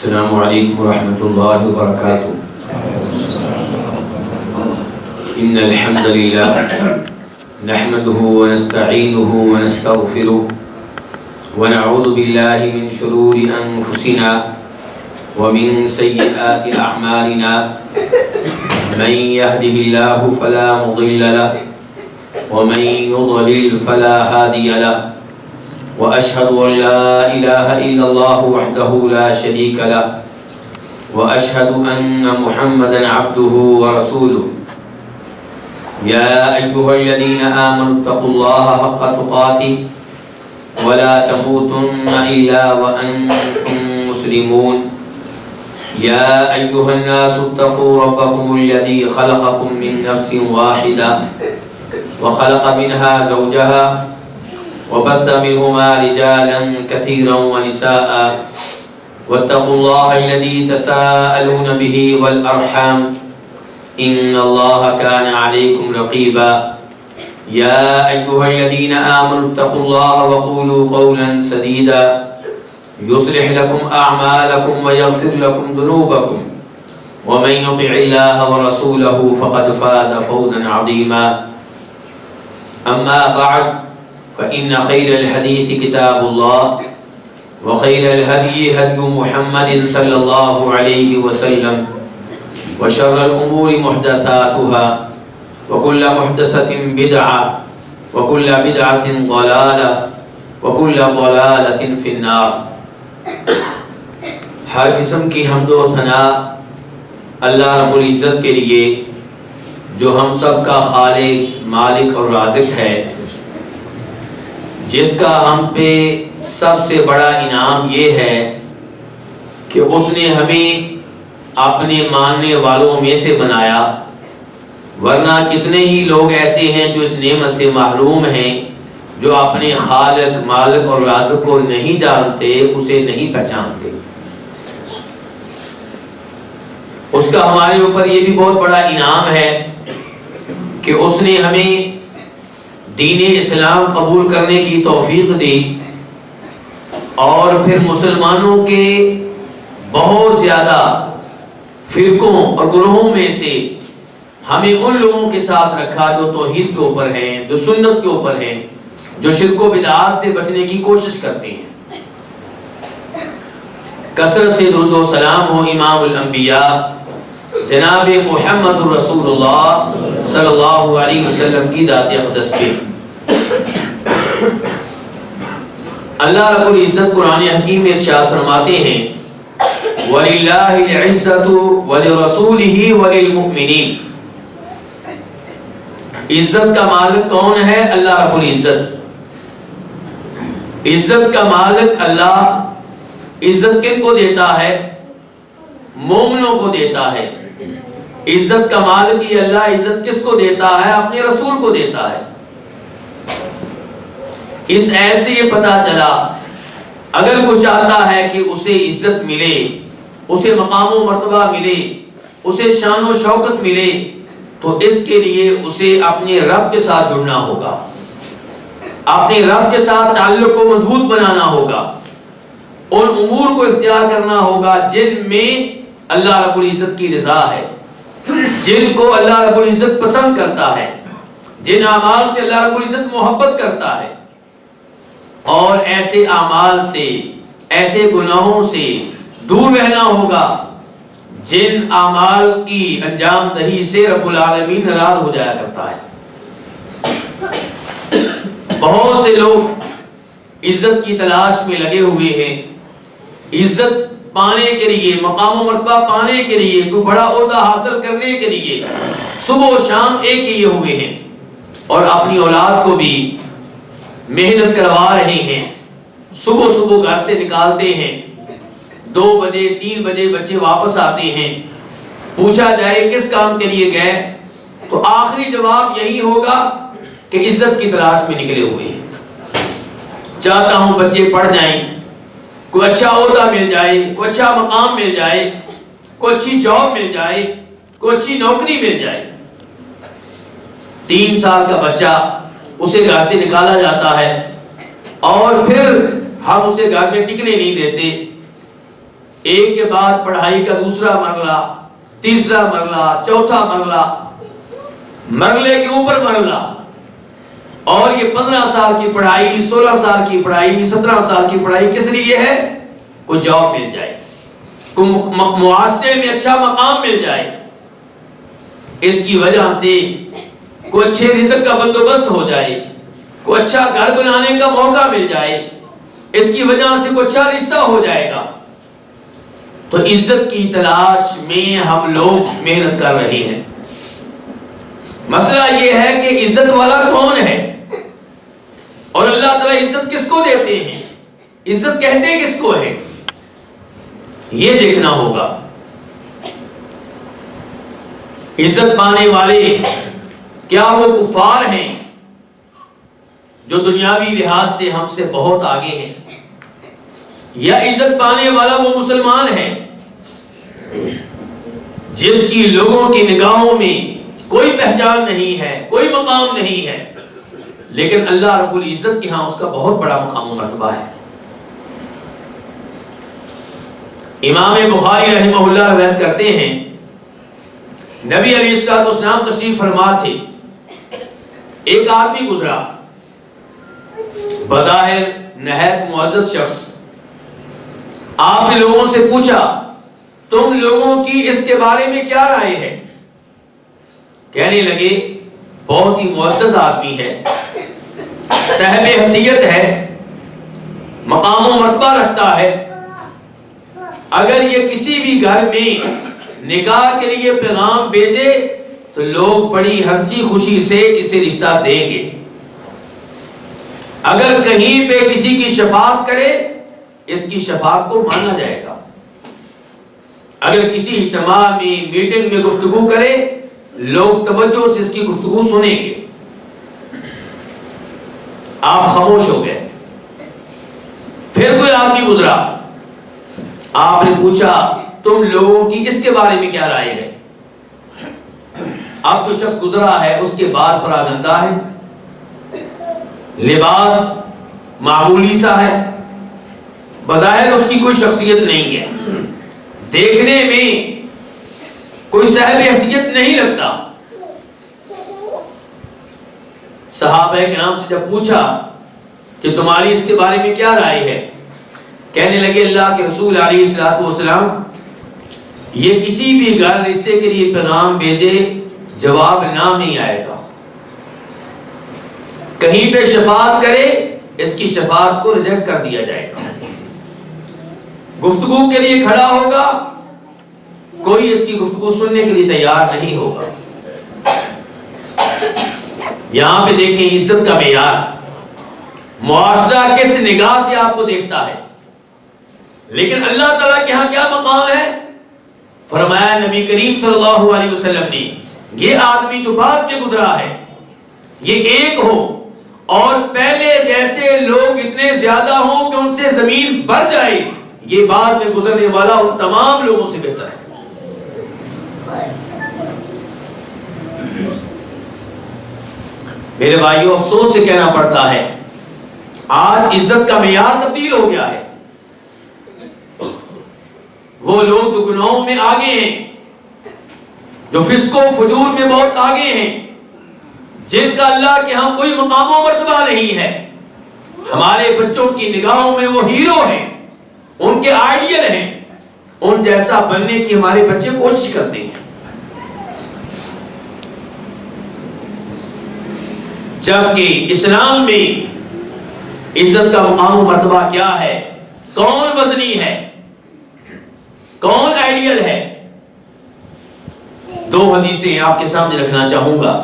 السلام علیکم ورحمۃ اللہ وبرکاتہ۔ ان الحمد للہ نحمده ونستعینه ونستغفره ونعوذ باللہ من شرور انفسنا ومن سیئات اعمالنا من يهده الله فلا مضل له ومن يضلل فلا هادي له وأشهد أن لا إله إلا الله وحده لا شريك له وأشهد أن محمدا عبده ورسوله يا أيها الذين آمنوا اتقوا الله حق تقاته ولا تموتن إلا وأنتم مسلمون يا أيها الناس اتقوا ربكم الذي خلقكم من نفس واحدة وخلق منها زوجها وبث منهما رجالا كثيرا ونساء واتقوا الله الذي تساءلون به والأرحام إن الله كان عليكم رقيبا يا أيها الذين آمنوا اتقوا الله وقولوا قولا سديدا يصلح لكم أعمالكم ويغفر لكم ذنوبكم ومن يطع الله ورسوله فقد فاز فوزا عظيما أما بعد فإن خير الحديث كتاب الله وخير الهدي هدي محمد صلى الله عليه وسلم وشر الأمور محدثاتها وكل محدثة بدعة وكل بدعة ضلالة وكل ضلالة في النار۔ ہر قسم کی حمد و ثنا اللہ رب العزت کے لیے جو ہم سب کا خالق، مالک اور رازق ہے، جس کا ہم پہ سب سے بڑا انعام یہ ہے کہ اس نے ہمیں اپنے ماننے والوں میں سے بنایا، ورنہ کتنے ہی لوگ ایسے ہیں جو اس نعمت سے محروم ہیں، جو اپنے خالق، مالک اور رازق کو نہیں جانتے، اسے نہیں پہچانتے۔ اس کا ہمارے اوپر یہ بھی بہت بڑا انعام ہے کہ اس نے ہمیں دین اسلام قبول کرنے کی توفیق دی، اور پھر مسلمانوں کے بہت زیادہ فرقوں اور گروہوں میں سے ہمیں ان لوگوں کے ساتھ رکھا جو توحید کے اوپر ہیں، جو سنت کے اوپر ہیں، جو شرک و بدعات سے بچنے کی کوشش کرتے ہیں۔ کثرت سے درود و سلام ہو امام الانبیاء جناب محمد رسول اللہ صلی اللہ علیہ وسلم کی ذات اقدس پہ۔ اللہ رب العزت قرآن حکیم میں ارشاد فرماتے ہیں وَلِلَّهِ الْعِزَّةُ وَلِرَسُولِهِ وَلِلْمُؤْمِنِينَ۔ عزت کا مالک کون ہے؟ اللہ رب العزت۔ عزت کا مالک اللہ۔ عزت کن کو دیتا ہے؟ مومنوں کو دیتا ہے۔ عزت کا مالک ہی اللہ۔ عزت کس کو دیتا ہے؟ اپنے رسول کو دیتا ہے۔ اس ایسے یہ پتا چلا اگر کوئی چاہتا ہے کہ اسے عزت ملے، اسے مقام و مرتبہ ملے، اسے شان و شوکت ملے، تو اس کے لیے اسے اپنے رب کے ساتھ جڑنا ہوگا، اپنے رب کے ساتھ تعلق کو مضبوط بنانا ہوگا، ان امور کو اختیار کرنا ہوگا جن میں اللہ رب العزت کی رضا ہے، جن کو اللہ رب العزت پسند کرتا ہے، جن اعمال سے اللہ رب العزت محبت کرتا ہے، اور ایسے اعمال سے، ایسے گناہوں سے دور رہنا ہوگا جن اعمال کی انجام دہی سے رب العالمین ناراض ہو جایا کرتا ہے۔ بہت سے لوگ عزت کی تلاش میں لگے ہوئے ہیں، عزت پانے کے لیے، مقام و مرتبہ پانے کے لیے، کوئی بڑا عہدہ حاصل کرنے کے لیے صبح و شام ایک کیے ہوئے ہیں، اور اپنی اولاد کو بھی محنت کروا رہے ہیں، صبح صبح گھر سے نکالتے ہیں، 2 بجے 3 بجے بچے واپس آتے ہیں، پوچھا جائے کس کام کے لیے گئے تو آخری جواب یہی ہوگا کہ عزت کی تلاش میں نکلے ہوئے ہیں۔ چاہتا ہوں بچے پڑھ جائیں، کوئی اچھا عہدہ مل جائے، کوئی اچھا مقام مل جائے، کوئی اچھی جاب مل جائے، کوئی اچھی نوکری مل جائے۔ 3 سال کا بچہ اسے گھر سے نکالا جاتا ہے، اور پھر ہم اسے گھر میں ٹکنے نہیں دیتے، ایک کے بعد پڑھائی کا دوسرا مرحلہ، تیسرا مرحلہ، چوتھا مرحلہ، مرحلے کے اوپر مرحلہ، اور یہ 15 سال کی پڑھائی، 16 سال کی پڑھائی، 17 سال کی پڑھائی کس لیے ہے؟ کوئی جاب مل جائے، کوئی معاشرے میں اچھا مقام مل جائے، اس کی وجہ سے کوئی اچھے رزق کا بندوبست ہو جائے، کوئی اچھا گھر بنانے کا موقع مل جائے، اس کی وجہ سے کوئی اچھا رشتہ ہو جائے گا۔ تو عزت کی تلاش میں ہم لوگ محنت کر رہے ہیں۔ مسئلہ یہ ہے کہ عزت والا کون ہے اور اللہ تعالیٰ عزت کس کو دیتے ہیں، عزت کہتے کس کو ہے، یہ دیکھنا ہوگا۔ عزت پانے والے کیا وہ کفار ہیں جو دنیاوی لحاظ سے ہم سے بہت آگے ہیں، یا عزت پانے والا وہ مسلمان ہے جس کی لوگوں کی نگاہوں میں کوئی پہچان نہیں ہے، کوئی مقام نہیں ہے، لیکن اللہ رب العزت کے ہاں اس کا بہت بڑا مقام و مرتبہ ہے۔ امام بخاری رحمہ اللہ روایت کرتے ہیں، نبی علیہ الصلوۃ والسلام تشریف فرما تھے، ایک آدمی گزرا، بظاہر نہایت معزز شخص۔ آپ نے لوگوں سے پوچھا تم لوگوں کی اس کے بارے میں کیا رائے ہے؟ کہنے لگے بہت ہی معزز آدمی ہے، صاحب حیثیت ہے، مقام و مرتبہ رکھتا ہے، اگر یہ کسی بھی گھر میں نکاح کے لیے پیغام بھیجے تو لوگ بڑی ہنسی خوشی سے اسے رشتہ دیں گے، اگر کہیں پہ کسی کی شفاعت کرے اس کی شفاعت کو مانا جائے گا، اگر کسی اجتماع میں میٹنگ میں گفتگو کرے لوگ توجہ سے اس کی گفتگو سنیں گے۔ آپ خاموش ہو گئے۔ پھر کوئی آدمی گزرا، آپ نے پوچھا تم لوگوں کی اس کے بارے میں کیا رائے ہے؟ اب جو شخص گزرا ہے اس کے بال پراگندہ ہے، لباس معمولی سا ہے، بظاہر اس کی کوئی شخصیت نہیں ہے، دیکھنے میں کوئی صاحب حیثیت نہیں لگتا۔ صحابہ کرام سے جب پوچھا کہ تمہاری اس کے بارے میں کیا رائے ہے، کہنے لگے اللہ کے رسول علیہ الصلوۃ والسلام یہ کسی بھی گھر رشتے کے لیے پیغام بھیجے جواب نہ نہیں آئے گا، کہیں پہ شفاعت کرے اس کی شفاعت کو ریجیکٹ کر دیا جائے گا، گفتگو کے لیے کھڑا ہوگا کوئی اس کی گفتگو سننے کے لیے تیار نہیں ہوگا۔ یہاں پہ دیکھیں عزت کا معیار، معاشرہ کس نگاہ سے آپ کو دیکھتا ہے، لیکن اللہ تعالیٰ کے ہاں کیا مقام ہے؟ فرمایا نبی کریم صلی اللہ علیہ وسلم نے یہ آدمی جو بعد میں گزرا ہے یہ ایک ہو اور پہلے جیسے لوگ اتنے زیادہ ہوں کہ ان سے زمین بھر جائے، یہ بعد میں گزرنے والا ان تمام لوگوں سے بہتر ہے۔ میرے بھائیوں افسوس سے کہنا پڑتا ہے آج عزت کا معیار تبدیل ہو گیا ہے۔ وہ لوگ جو گناہوں میں آگے ہیں، جو فسق و فجور میں بہت آگے ہیں، جن کا اللہ کے ہاں کوئی مقام و مرتبہ نہیں ہے، ہمارے بچوں کی نگاہوں میں وہ ہیرو ہیں، ان کے آئیڈیل ہیں، ان جیسا بننے کی ہمارے بچے کوشش کرتے ہیں۔ جبکہ اسلام میں عزت کا مقام و مرتبہ کیا ہے، کون وزنی ہے، کون آئیڈیل ہے؟ دو حدیثیں آپ کے سامنے رکھنا چاہوں گا۔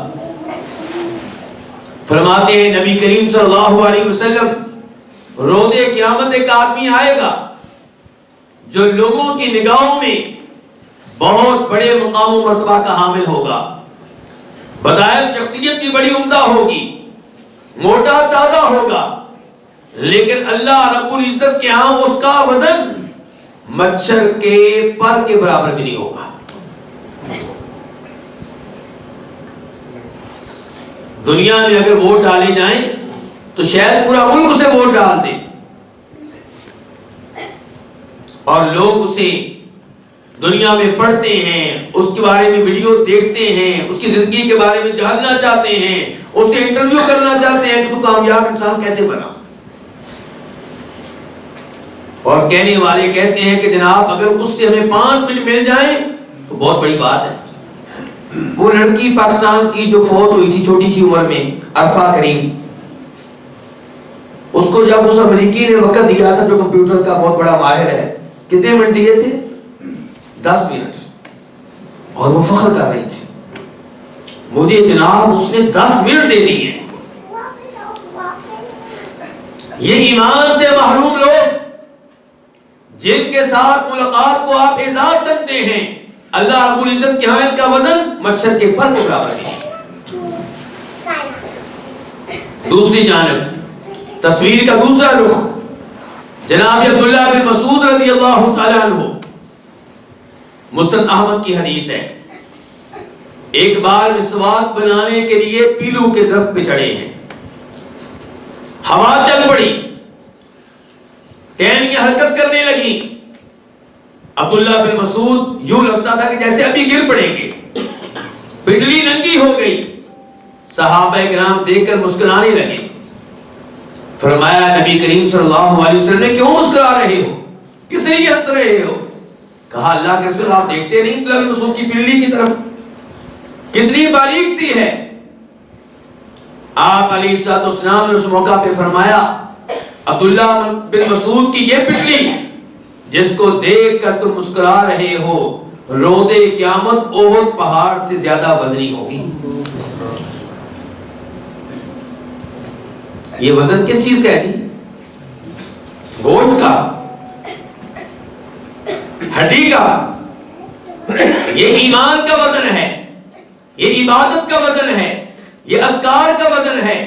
فرماتے ہیں نبی کریم صلی اللہ علیہ وسلم روز قیامت ایک آدمی آئے گا جو لوگوں کی نگاہوں میں بہت بڑے مقام و مرتبہ کا حامل ہوگا، بظاہر شخصیت بھی بڑی عمدہ ہوگی، موٹا تازہ ہوگا، لیکن اللہ رب العزت کے ہاں اس کا وزن مچھر کے پر کے برابر بھی نہیں ہوگا۔ دنیا میں اگر ووٹ ڈالے جائیں تو شاید پورا ملک اسے ووٹ ڈال دے، اور لوگ اسے دنیا میں پڑھتے ہیں، اس کے بارے میں ویڈیو دیکھتے ہیں، اس کی زندگی کے بارے میں جاننا چاہتے ہیں، اس سے انٹرویو کرنا چاہتے ہیں کہ تو کامیاب انسان کیسے بنا. اور کہنے والے کہتے ہیں کہ جناب اگر اس سے ہمیں 5 منٹ مل جائیں تو بہت بڑی بات ہے. وہ لڑکی پاکستان کی جو فوت ہوئی تھی چھوٹی سی عمر میں، عرفہ کریم، اس کو جب اس امریکی نے وقت دیا تھا جو کمپیوٹر کا بہت بڑا ماہر ہے، کتنے منٹ دیے تھے؟ 10 منٹ. اور وہ فخر کر رہی تھی مجھے جناب اس نے 10 منٹ دے دیے. یہ ایمان سے محروم لوگ جن کے ساتھ ملاقات کو آپ اعزاز سمجھتے ہیں، اللہ رب العزت کے ہاں ان کا وزن مچھر کے پر کے برابر ہے. دوسری جانب تصویر کا دوسرا رخ، جناب عبداللہ بن مسعود رضی اللہ تعالیٰ عنہ، مسند احمد کی حدیث ہے، ایک بار مسواک بنانے کے لیے پیلو کے درخت پہ چڑھے ہیں، ہوا چل پڑی، ٹہنیاں حرکت کرنے لگی. عبداللہ بن مسعود یوں لگتا تھا کہ جیسے ابھی گر پڑیں گے، پنڈلی ننگی ہو گئی. صحابہ کرام دیکھ کر مسکرانے لگے. فرمایا نبی کریم صلی اللہ علیہ وسلم نے کیوں مسکرا رہے ہو، کس لیے ہنس رہے ہو؟ کہا اللہ کے رسول آپ دیکھتے نہیں عبداللہ بن مسعود کی پنڈلی کی طرف کتنی باریک سی ہے. آپ علیہ الصلوۃ والسلام نے اس موقع پہ فرمایا عبداللہ بن مسعود کی یہ پنڈلی جس کو دیکھ کر تم مسکرا رہے ہو، روز قیامت احد پہاڑ سے زیادہ وزنی ہوگی. یہ وزن کس چیز کا ہے؟ گوشت کا، ہڈی کا. یہ ایمان کا وزن ہے، یہ عبادت کا وزن ہے، یہ اذکار کا وزن ہے،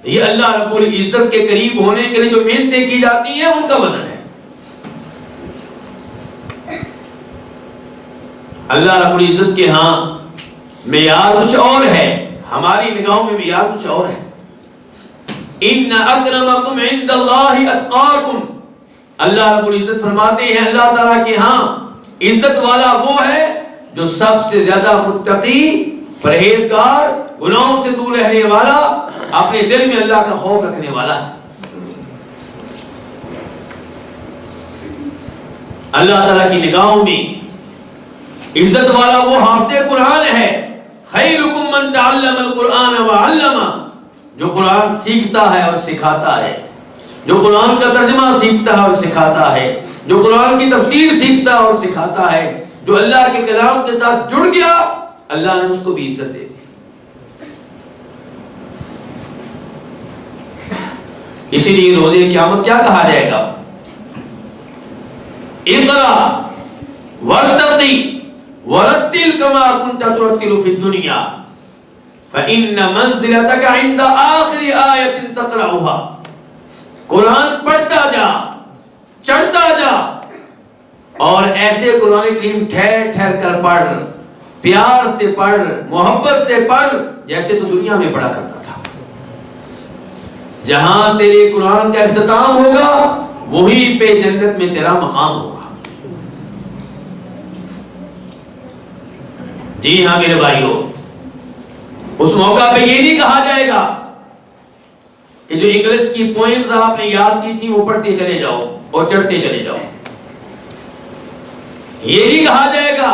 یہ اللہ رب العزت کے قریب ہونے کے لیے جو محنتیں کی جاتی ہیں ان کا وزن ہے. اللہ رب العزت کے ہاں معیار کچھ اور ہے، ہماری نگاہوں میں معیار کچھ اور ہے. ان اکرمکم عند اللہ اتقاکم، اللہ رب العزت فرماتے ہیں اللہ تعالیٰ کے ہاں عزت والا وہ ہے جو سب سے زیادہ متقی، پرہیزگار، گناہوں سے دور رہنے والا، اپنے دل میں اللہ کا خوف رکھنے والا ہے. اللہ تعالیٰ کی نگاہوں میں عزت والا وہ حافظ قرآن ہے. خیرکم من تعلم القرآن وعلمہ، جو قرآن سیکھتا ہے اور سکھاتا ہے، جو قرآن کا ترجمہ سیکھتا ہے اور سکھاتا ہے، جو قرآن کی تفسیر سیکھتا ہے اور سکھاتا ہے، جو اللہ کے کلام کے ساتھ جڑ گیا اللہ نے اس کو بھی عزت دے دی. اسی لیے روز قیامت کیا کہا جائے گا؟ اقرا ورتقی ورتل کما کنت ترتل فی الدنیا فإن منزلتك عند آخر آیت تقرأها. قرآن پڑھتا جا، چڑھتا جا، اور ایسے قرآن کریم ٹھہر ٹھہر کر پڑھ، پیار سے پڑھ، محبت سے پڑھ جیسے تو دنیا میں پڑھا کرتا تھا. جہاں تیرے قرآن کا اختتام ہوگا وہیں پہ جنت میں تیرا مقام ہوگا. جی ہاں میرے بھائیوں، اس موقع پہ یہ نہیں کہا جائے گا کہ جو انگلش کی پوئمز آپ نے یاد کی تھی وہ پڑھتے چلے جاؤ اور چڑھتے چلے جاؤ. یہ نہیں کہا جائے گا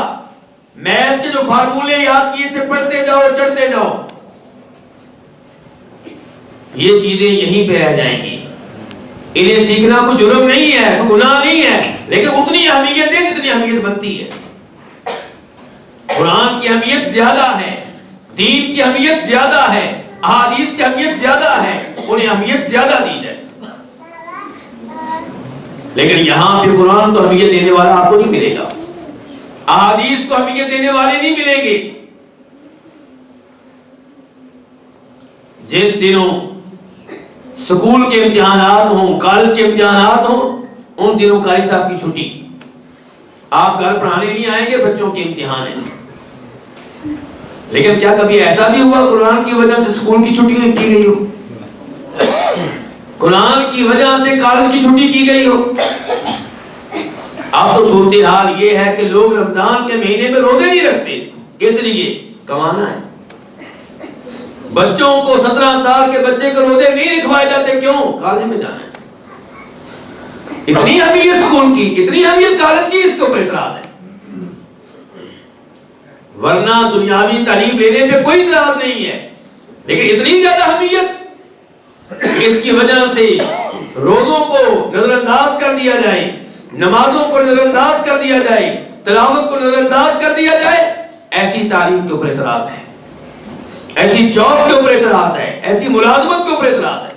میتھ کے جو فارمولے یاد کیے تھے پڑھتے جاؤ اور چڑھتے جاؤ. یہ چیزیں یہیں پہ رہ جائیں گی. انہیں سیکھنا کوئی جرم نہیں ہے، کوئی گناہ نہیں ہے، لیکن اتنی اہمیت ہے جتنی اہمیت بنتی ہے. قرآن کی اہمیت زیادہ ہے، دین کی اہمیت زیادہ ہے، احادیث کی اہمیت زیادہ ہے، انہیں اہمیت زیادہ دی جائے. لیکن یہاں پہ قرآن کو اہمیت دینے والا آپ کو نہیں ملے گا، احادیث کو اہمیت دینے والے نہیں ملیں گے. جن دنوں سکول کے امتحانات ہوں، کالج کے امتحانات ہوں، ان دنوں قاری صاحب کی چھٹی، آپ گھر پڑھانے نہیں آئیں گے، بچوں کے امتحان ہیں. لیکن کیا کبھی ایسا بھی ہوا قرآن کی وجہ سے سکول کی چھٹی کی گئی ہو، قرآن کی وجہ سے کالج کی چھٹی کی گئی ہو؟ اب تو صورتحال یہ ہے کہ لوگ رمضان کے مہینے میں روزے نہیں رکھتے، کس لیے؟ کمانا ہے۔ بچوں کو 17 سال کے بچے کو روزے نہیں رکھوائے جاتے، کیوں؟ کالج میں جانا ہے۔ اتنی اہمیت اسکول کی، اتنی اہمیت کالج کی، اس کے اوپر اعتراض ہے، ورنہ دنیاوی تعلیم لینے پہ کوئی اعتراض نہیں ہے، لیکن اتنی زیادہ اہمیت اس کی وجہ سے روزوں کو نظر انداز کر دیا جائے، نمازوں کو نظر انداز کر دیا جائے، تلاوت کو نظر انداز کر دیا جائے، ایسی تعلیم کے اوپر اعتراض ہے، ایسی جاب کے اوپر اعتراض ہے، ایسی ملازمت کے اوپر اعتراض ہے۔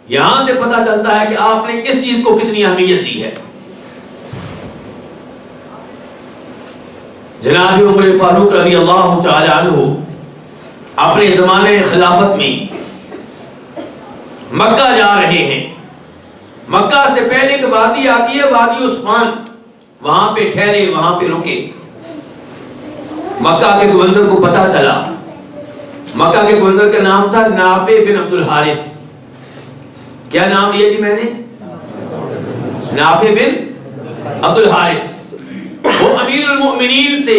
یہاں سے پتہ چلتا ہے کہ آپ نے کس چیز کو کتنی اہمیت دی ہے۔ جناب عمر فاروق رضی اللہ تعالی عنہ اپنے زمانے خلافت میں مکہ جا رہے ہیں۔ مکہ سے پہلے ایک وادی آتی ہے، وادی عثمان، وہاں پہ ٹھہرے، وہاں پہ رکے۔ مکہ کے گورنر کو پتہ چلا، مکہ کے گورنر کا نام تھا نافع بن عبد الحارث۔ کیا نام لیا جی میں نے؟ نافع بن عبد الحارث۔ وہ امیر المؤمنین سے،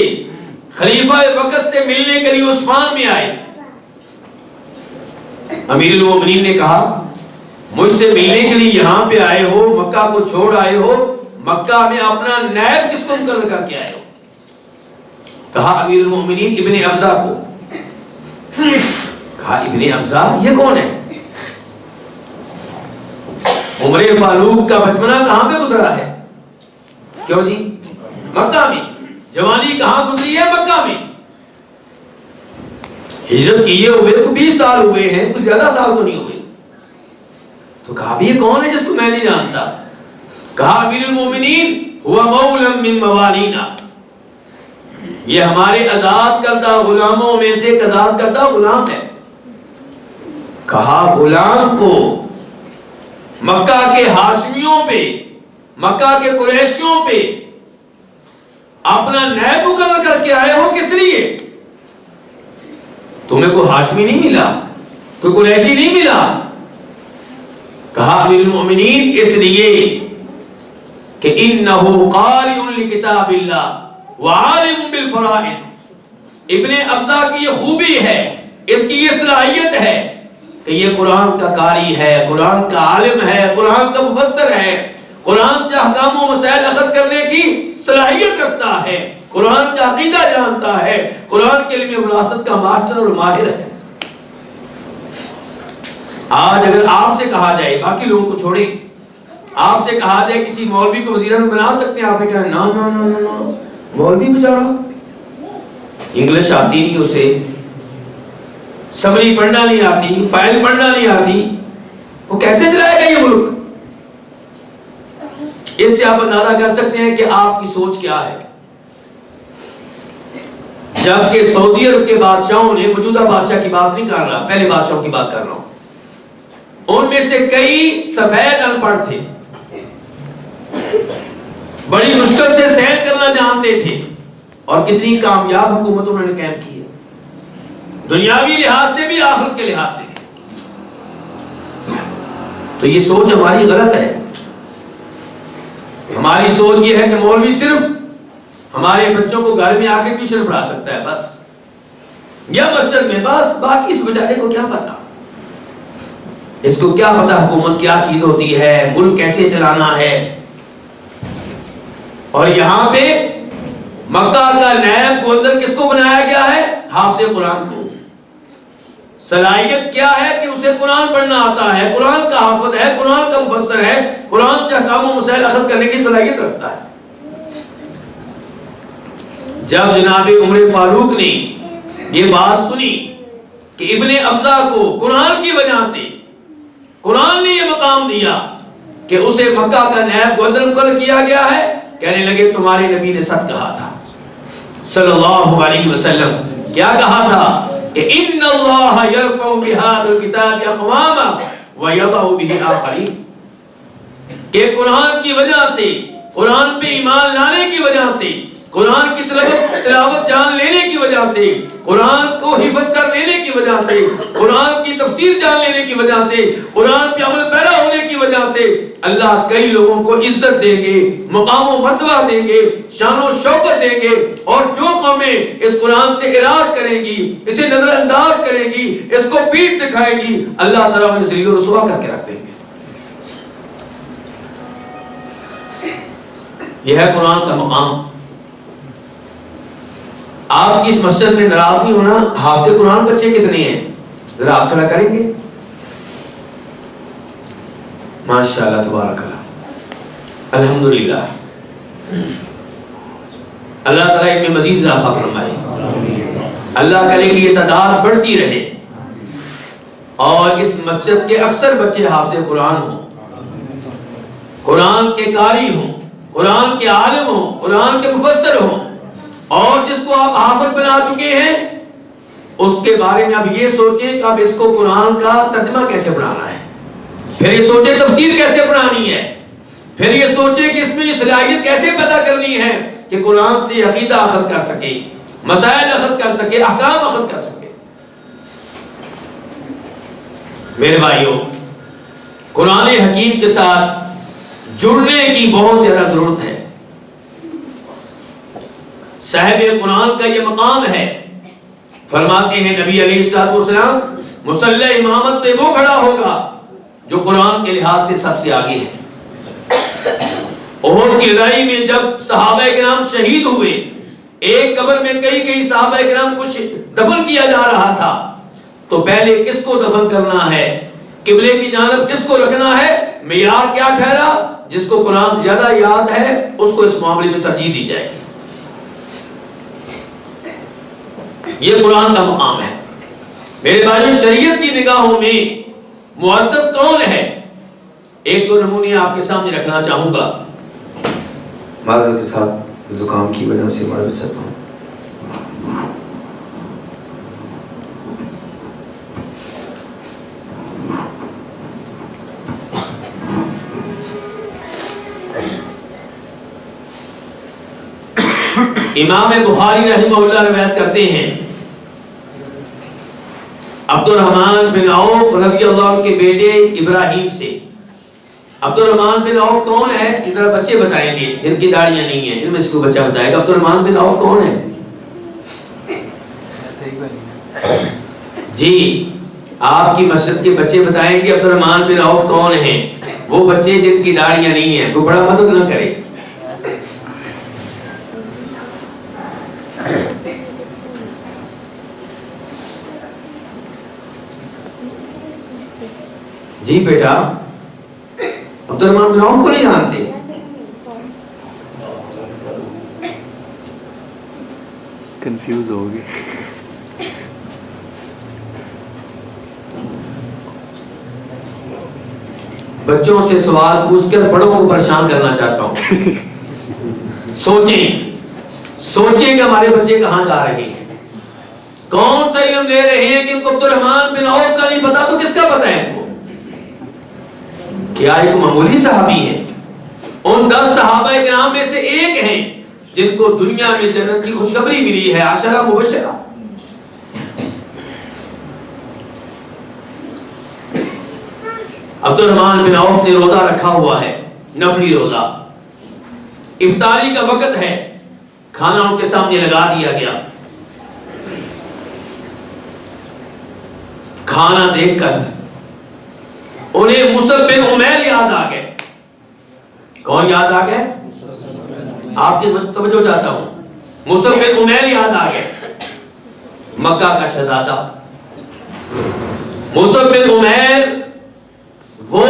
خلیفہ وقت سے ملنے کے لیے عثمان میں آئے۔ امیر المؤمنین نے کہا مجھ سے ملنے کے لیے یہاں پہ آئے ہو، مکہ کو چھوڑ آئے ہو، مکہ میں اپنا نائب کس کو مقرر کر کے آئے ہو؟ کہا امیر المؤمنین ابن ابزہ کو۔ کہا ابن ابزہ یہ کون ہے؟ عمر فاروق کا بچپنا کہاں پہ گزرا ہے؟ کیوں جی؟ مکہ میں۔ جوانی کہاں گزری ہے؟ مکہ میں۔ ہجرت کیے ہوئے کو 20 سال ہوئے ہیں، کچھ زیادہ سال تو نہیں ہوئے۔ تو کہا بھی یہ کون ہے جس کو میں نہیں جانتا؟ کہا امیر المومنین ہوا مولا من موالینا، یہ ہمارے آزاد کردہ غلاموں میں سے ایک آزاد کردہ غلام ہے۔ کہا غلام کو مکہ کے ہاشمیوں پہ، مکہ کے قریشیوں پہ اپنا نائب مقرر کر کے آئے ہو، کس لیے؟ تمہیں کوئی ہاشمی نہیں ملا، کوئی قریشی نہیں ملا؟ کہا امیر المؤمنین اس لیے کہ انہو قارئ لکتاب اللہ وعالم بالفرائض۔ ابن ابزہ کی یہ خوبی ہے، اس کی یہ صلاحیت ہے کہ یہ قرآن کا قاری ہے، قرآن کا عالم ہے، قرآن کا مفسر ہے، قرآن سے احکام و مسائل اخذ کرنے کی صلاحیت رکھتا ہے، قرآن کا عقیدہ جانتا ہے، قرآن کے علم وراثت کا ماسٹر اور ماہر ہے۔ آج اگر آپ سے کہا جائے، باقی لوگوں کو چھوڑیں، آپ سے کہا جائے کسی مولوی کو وزیر اعظم بنا سکتے ہیں، آپ نے کہا نا نا نا نا نا، مولوی بیچارہ انگلش آتی نہیں اسے، سمری پڑھنا نہیں آتی، فائل پڑھنا نہیں آتی، وہ کیسے چلائے گا یہ ملک؟ اس سے آپ اندازہ کر سکتے ہیں کہ آپ کی سوچ کیا ہے۔ جبکہ سعودی عرب کے بادشاہوں نے، موجودہ بادشاہ کی بات نہیں کر رہا، پہلے بادشاہوں کی بات کر رہا ہوں، ان میں سے کئی سفید ان پڑھ تھے، بڑی مشکل سے سیر کرنا جانتے تھے، اور کتنی کامیاب حکومت انہوں نے قائم کی ہے، دنیاوی لحاظ سے بھی، آخرت کے لحاظ سے بھی۔ تو یہ سوچ ہماری غلط ہے۔ ہماری سوچ یہ ہے کہ مولوی صرف ہمارے بچوں کو گھر میں آ کے ٹیوشن پڑھا سکتا ہے بس، یا مسجد میں بس، باقی اس بیچارے کو کیا پتا، اس کو کیا پتا حکومت کیا چیز ہوتی ہے، ملک کیسے چلانا ہے۔ اور یہاں پہ مکہ کا نائب گورنر کس کو بنایا گیا ہے؟ حافظ قرآن کو۔ صلاحیت کیا ہے کہ اسے قرآن پڑھنا آتا ہے، قرآن کا حافظ ہے، قرآن کا مفسر ہے، قرآن سے احکام و مسائل اخذ کرنے کی صلاحیت رکھتا ہے۔ جب جناب عمر فاروق نے یہ بات سنی کہ ابن ابزہ کو قرآن کی وجہ سے قرآن نے یہ مقام دیا کہ اسے مکہ کا نائب گورنر مقرر کیا گیا ہے، کہنے لگے تمہارے نبی نے سچ کہا تھا صلی اللہ علیہ وسلم۔ کیا کہا تھا؟ کہ ان اللہ یرفع بہذا الکتاب اقواما ویضع بہ آخرین، کہ قرآن کی وجہ سے، قرآن پہ ایمان لانے کی وجہ سے، قرآن کی تلاوت جان لینے کی وجہ سے، قرآن کو حفظ کر لینے کی وجہ سے، قرآن کی تفسیر جان لینے کی وجہ سے، قرآن پہ عمل پیرا ہونے کی وجہ وجہ سے اللہ کئی لوگوں کو عزت دیں گے، مقام و مرتبہ دیں گے، شان و شوکت دیں گے، اور جو قومیں اس قرآن سے اعراض کریں گی، اسے نظر انداز کریں گی، اس کو پیٹھ دکھائے گی، اللہ تعالیٰ انہیں ذلیل و رسوا کر کے رکھ دیں گے۔ یہ ہے قرآن کا مقام۔ آپ کی اس مسجد میں ناراض نہیں ہونا، حافظ قرآن بچے کتنے ہیں ذرا آپ کھڑا کریں گے؟ ماشاءاللہ تبارک اللہ، الحمدللہ، اللہ تعالیٰ ان میں مزید اضافہ فرمائے، اللہ کرے کہ یہ تعداد بڑھتی رہے اور اس مسجد کے اکثر بچے حافظ قرآن ہوں، قرآن کے قاری ہوں، قرآن کے عالم ہوں، قرآن کے مفسر ہوں، اور جس کو آپ حافظ بنا چکے ہیں اس کے بارے میں اب یہ سوچیں کہ اب اس کو قرآن کا ترجمہ کیسے بنانا ہے، پھر یہ سوچیں تفسیر کیسے بنانی ہے، پھر یہ سوچیں کہ اس میں یہ صلاحیت کیسے پیدا کرنی ہے کہ قرآن سے عقیدہ اخذ کر سکے، مسائل اخذ کر سکے، احکام اخذ کر سکے۔ میرے بھائیوں، قرآن حکیم کے ساتھ جڑنے کی بہت زیادہ ضرورت ہے۔ صاحب قرآن کا یہ مقام ہے، فرماتے ہیں نبی علیہ الصلوۃ والسلام مصلی امامت پہ وہ کھڑا ہوگا جو قرآن کے لحاظ سے سب سے آگے ہے۔ احد کی لڑائی میں جب صحابہ کرام شہید ہوئے، ایک قبر میں کئی صحابہ کرام کو دفن کیا جا رہا تھا، تو پہلے کس کو دفن کرنا ہے، قبلے کی جانب کس کو رکھنا ہے، معیار کیا ٹھہرا؟ جس کو قرآن زیادہ یاد ہے اس کو اس معاملے میں ترجیح دی جائے گی۔ یہ قرآن کا مقام ہے۔ میرے بھائیوں، شریعت کی نگاہوں میں معزز کون ہے؟ ایک دو نمونے آپ کے سامنے رکھنا چاہوں گا، معذرت کے ساتھ زکام کی وجہ سے معذرت چاہتا ہوں۔ امام بخاری رحمہ اللہ روایت کرتے ہیں عبد الرحمن بن عوف رضی اللہ عنہ کے بیٹے ابراہیم سے۔ عبد الرحمن بن عوف کون ہے؟ ادھر بچے بتائیں گے جن کی داڑیاں نہیں ہیں، ان میں سے کوئی بچہ بتائے گا عبد الرحمن بن عوف کون ہے؟ جی، آپ کی مسجد کے بچے بتائیں گے عبد الرحمن بن عوف کون ہیں؟ وہ بچے جن کی داڑیاں نہیں ہیں، کوئی بڑا مدد نہ کرے۔ جی بیٹا، عبد الرحمن بن عوف کو نہیں جانتے؟ کنفیوز ہو گئے۔ بچوں سے سوال پوچھ کر بڑوں کو پریشان کرنا چاہتا ہوں۔ سوچیں کہ ہمارے بچے کہاں جا رہے ہیں، کون سا علم لے رہے ہیں کہ ان کو عبد الرحمن بن عوف کا نہیں پتا تو کس کا پتا ہے ان کو؟ کیا ایک معمولی صحابی ہیں؟ ان 10 صحابہ کرام میں سے ایک ہیں جن کو دنیا میں جنت کی خوشخبری ملی ہے، عشرہ مبشرہ۔ عبد الرحمن بن عوف نے روزہ رکھا ہوا ہے، نفلی روزہ، افطاری کا وقت ہے، کھانا ان کے سامنے لگا دیا گیا۔ کھانا دیکھ کر انہیں مصعب بن عمیر یاد آ گئے۔ کون یاد آ گئے؟ آپ کی توجہ چاہتا ہوں۔ مصعب بن عمیر یاد آ گئے، مکہ کا شہزادہ۔ مصعب بن عمیر وہ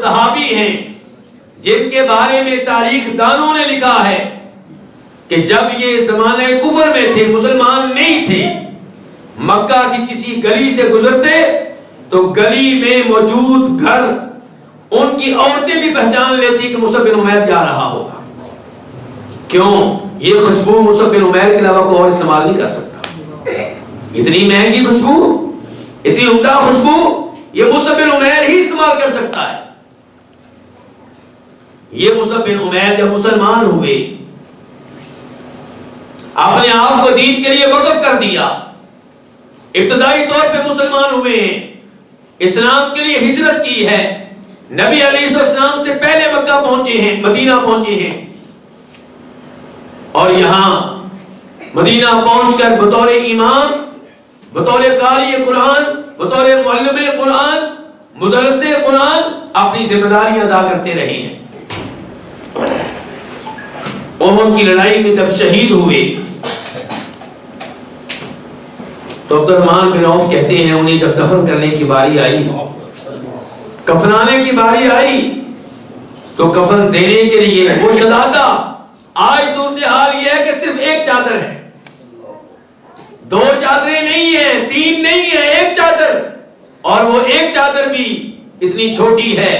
صحابی ہیں جن کے بارے میں تاریخ دانوں نے لکھا ہے کہ جب یہ زمانہ کفر میں تھے، مسلمان نہیں تھے، مکہ کی کسی گلی سے گزرتے تو گلی میں موجود گھر ان کی عورتیں بھی پہچان لیتی کہ مصعب بن عمیر جا رہا ہوگا۔ کیوں؟ یہ خوشبو مصعب بن عمیر کے علاوہ کوئی اور استعمال نہیں کر سکتا۔ اتنی مہنگی خوشبو، اتنی عمدہ خوشبو یہ مصعب بن عمیر ہی استعمال کر سکتا ہے۔ یہ مصعب بن عمیر جب مسلمان ہوئے، اپنے آپ کو دین کے لیے وقف کر دیا، ابتدائی طور پہ مسلمان ہوئے ہیں، اسلام کے لیے ہجرت کی ہے، نبی علیہ السلام سے پہلے مکہ پہنچے ہیں، مدینہ پہنچے ہیں، اور یہاں مدینہ پہنچ کر بطور امام، بطور قاری قرآن، بطور معلم قرآن، مدرس قرآن اپنی ذمہ داریاں ادا کرتے رہے ہیں۔ احد کی لڑائی میں جب شہید ہوئے تو عبد الرحمن بن عوف کہتے ہیں انہیں جب دفن کرنے کی باری آئی، کفنانے کی باری آئی، تو کفن دینے کے لیے وہ شہزادہ، آج صورتحال یہ ہے کہ صرف ایک چادر ہے، دو چادریں نہیں ہیں، تین نہیں ہیں، ایک چادر، اور وہ ایک چادر بھی اتنی چھوٹی ہے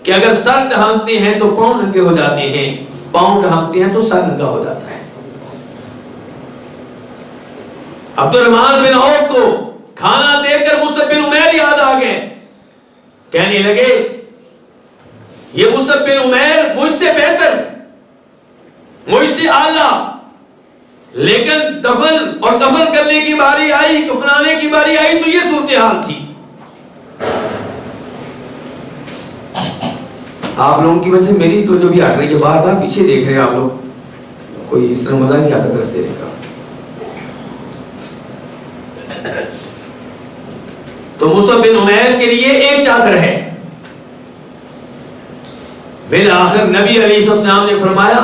کہ اگر سر ڈھانکتے ہیں تو پاؤں ننگے ہو جاتے ہیں، پاؤں ڈھانکتے ہیں تو سر ننگا ہو جاتا ہے۔ عبد الرحمن بن عوف کو کھانا دے کر مصعب بن عمیر یاد آ گئے، کہنے لگے یہ مصعب بن عمیر مجھ سے بہتر، مجھ سے اعلیٰ، لیکن دفن اور کفن کرنے کی باری آئی، کفنانے کی باری آئی تو یہ صورتحال تھی۔ آپ لوگوں کی وجہ سے میری توجہ بھی ہٹ رہی ہے، بار بار پیچھے دیکھ رہے ہیں آپ لوگ، کوئی اس طرح مزہ نہیں آتا درس دینے کا۔ تو مصعب بن عمیر کے لیے ایک چادر ہے۔ بالآخر نبی علیہ السلام نے فرمایا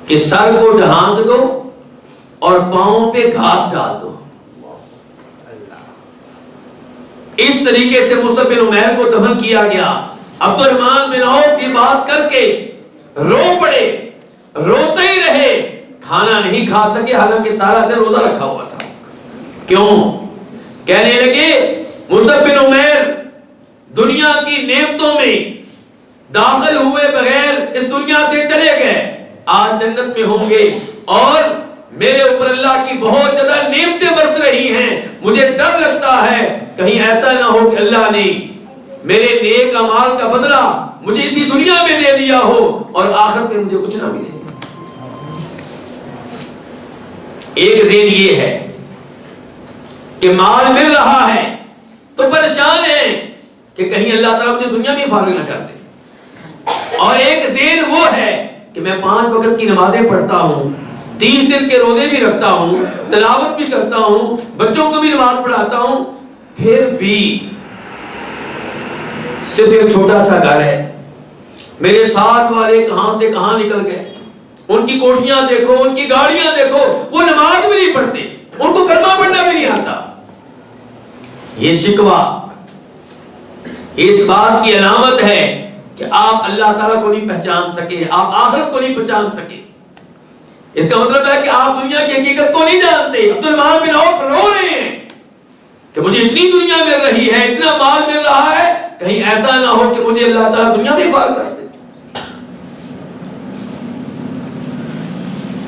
کہ سر کو ڈھانک دو اور پاؤں پہ گھاس ڈال دو۔ اس طریقے سے مصعب بن عمیر کو دفن کیا گیا۔ عبد الرحمن بن عوف یہ بات کر کے رو پڑے، روتے ہی رہے، کھانا نہیں کھا سکے، حالانکہ سارا دن روزہ رکھا ہوا تھا۔ کیوں؟ کہنے لگے مصعب بن عمیر دنیا کی نعمتوں میں داخل ہوئے بغیر اس دنیا سے چلے گئے، آج جنت میں ہوں گے، اور میرے اوپر اللہ کی بہت زیادہ نعمتیں برس رہی ہیں، مجھے ڈر لگتا ہے کہیں ایسا نہ ہو کہ اللہ نے میرے نیک اعمال کا بدلہ مجھے اسی دنیا میں دے دیا ہو اور آخرت میں مجھے کچھ نہ ملے۔ ایک ذہن یہ ہے کہ مال مل رہا ہے تو پریشان ہے کہ کہیں اللہ تعالیٰ مجھے دنیا میں فارغ نہ کر دے، اور ایک ذہن وہ ہے کہ میں 5 وقت کی نمازیں پڑھتا ہوں، 30 دن کے روزے بھی رکھتا ہوں، تلاوت بھی کرتا ہوں، بچوں کو بھی نماز پڑھاتا ہوں، پھر بھی صرف ایک چھوٹا سا گھر ہے، میرے ساتھ والے کہاں سے کہاں نکل گئے، ان کی کوٹھیاں دیکھو، ان کی گاڑیاں دیکھو، وہ نماز بھی نہیں پڑھتے، ان کو کلمہ پڑھنا بھی نہیں آتا۔ یہ شکوہ اس بات کی علامت ہے کہ آپ اللہ تعالیٰ کو نہیں پہچان سکے، آپ آخرت کو نہیں پہچان سکے۔ اس کا مطلب ہے کہ آپ دنیا کی حقیقت کو نہیں جانتے۔ عبد الرحمن بن عوف رو رہے ہیں کہ مجھے اتنی دنیا مل رہی ہے، اتنا مال مل رہا ہے، کہیں ایسا نہ ہو کہ مجھے اللہ تعالیٰ دنیا میں فارغ کر دے۔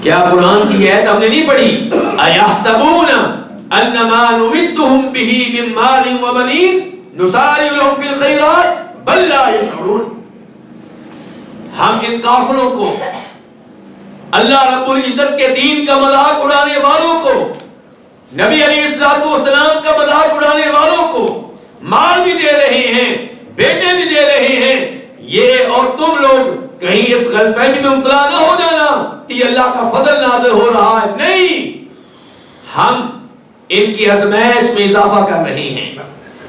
کیا قرآن کی آیت ہم نے نہیں پڑھی؟ اَيَحْسَبُونَ أَنَّمَا نُمِدُّهُمْ بِهِ مِن مَالٍ وَبَنِينَ نُسَارِعُ لَهُمْ فِي الْخَيْرَاتِ بَل لَّا يَشْعُرُونَ۔ ہم ان کافروں کو، اللہ رب العزت کے دین کا مذاق اڑانے والوں کو، نبی علیہ السلام کا مذاق اڑانے والوں کو مال بھی دے رہے ہیں، بیٹے بھی دے رہے ہیں، یہ اور تم لوگ کہیں اس غلط فہمی میں مبتلا نہ ہو جانا کہ یہ اللہ کا فضل نازل ہو رہا ہے۔ نہیں، ہم ان کی آزمائش میں اضافہ کر رہے ہیں،